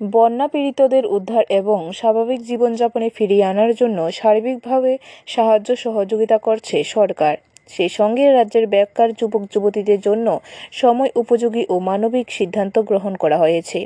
বন্যা পীড়িতদের উদ্ধার এবং স্বাভাবিক জীবনযাপনে ফিরিয়ে আনার জন্য সার্বিকভাবে সাহায্য সহযোগিতা করছে সরকার। সেই সঙ্গে রাজ্যের বেকার যুবক যুবতীদের জন্য সময় উপযোগী ও মানবিক সিদ্ধান্ত গ্রহণ করা হয়েছে।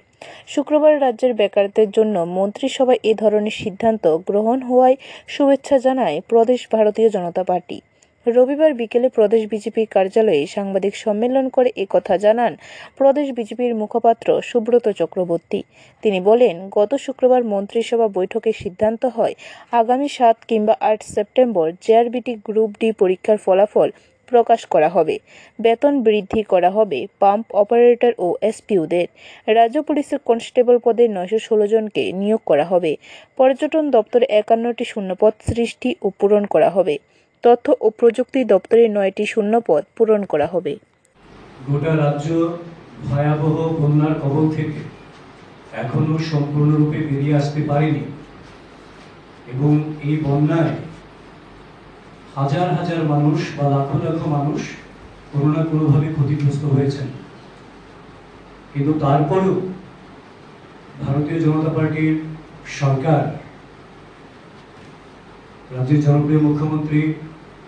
শুক্রবার রাজ্যের বেকারদের জন্য মন্ত্রিসভায় এ ধরনের সিদ্ধান্ত গ্রহণ হওয়ায় শুভেচ্ছা জানায় প্রদেশ ভারতীয় জনতা পার্টি। রবিবার বিকেলে প্রদেশ বিজেপি কার্যালয়ে সাংবাদিক সম্মেলন করে একথা জানান প্রদেশ বিজেপির মুখপাত্র সুব্রত চক্রবর্তী। তিনি বলেন, গত শুক্রবার মন্ত্রিসভা বৈঠকে সিদ্ধান্ত হয় আগামী 7 কিংবা 8 সেপ্টেম্বর জেআরবিটি গ্রুপ ডি পরীক্ষার ফলাফল প্রকাশ করা হবে। বেতন বৃদ্ধি করা হবে পাম্প অপারেটর ও এসপিওদের। রাজ্য পুলিশের কনস্টেবল পদে 916 জনকে নিয়োগ করা হবে। পর্যটন দপ্তরে 51টি শূন্যপদ সৃষ্টি ও পূরণ করা হবে। তথ্য ও প্রযুক্তি দপ্তরে 9টি শূন্যপদ পূরণ করা হবে। গোটা রাজ্য ভয়াবহ বন্যার কবল থেকে এখনো সম্পূর্ণরূপে বেরিয়ে আসতে পারেনি এবং এই বন্যায় হাজার হাজার মানুষ বা লাখো লাখো মানুষ কোনো না কোনোভাবে ক্ষতিগ্রস্ত হয়েছেন। কিন্তু তারপরেও ভারতীয় জনতা পার্টির সরকার, রাজ্যের জনপ্রিয় মুখ্যমন্ত্রী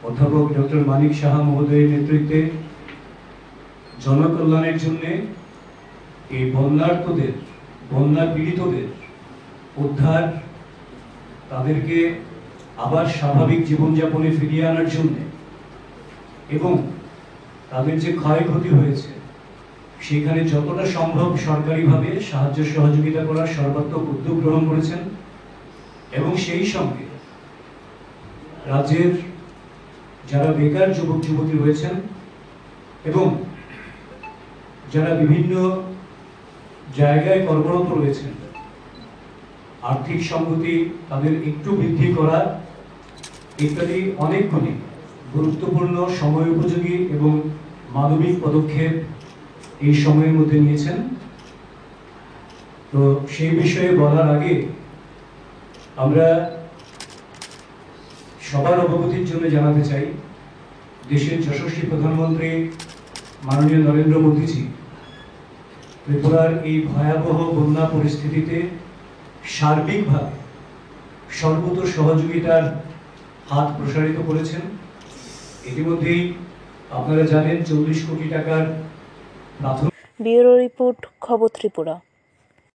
অধ্যাপক ডক্টর মানিক সাহা মহোদয়ের নেতৃত্বে জনকল্যাণের জন্য এই বন্যার্তদের, বন্যা পীড়িতদের উদ্ধার, তাদেরকে আবার স্বাভাবিক জীবনযাপনে ফিরিয়ে আনার জন্য এবং তাদের যে ক্ষয়ক্ষতি হয়েছে সেখানে যতটা সম্ভব সরকারিভাবে সাহায্য সহযোগিতা করার সর্বাত্মক উদ্যোগ গ্রহণ করেছেন এবং সেই সঙ্গে রাজ্যের যারা বেকার যুবক যুবতী রয়েছেন এবং যারা বিভিন্ন জায়গায় কর্মরত রয়েছেন, আর্থিক সংগতি তাদের একটু বৃদ্ধি করা ইত্যাদি অনেকগুলি গুরুত্বপূর্ণ সময় উপযোগী এবং মানবিক পদক্ষেপ এই সময়ের মধ্যে নিয়েছেন। তো সেই বিষয়ে বলার আগে আমরা সবার অবগতির জন্য জানাতে চাই, দেশের যশস্বী প্রধানমন্ত্রী মাননীয় নরেন্দ্র মোদীজি ত্রিপুরার এই ভয়াবহ বন্যা পরিস্থিতিতে সার্বিকভাবে সর্বত সহযোগিতার হাত প্রসারিত করেছেন। ইতিমধ্যেই আপনারা জানেন 40 কোটি টাকার প্রাথমিক। ব্যুরো রিপোর্ট, খবর ত্রিপুরা।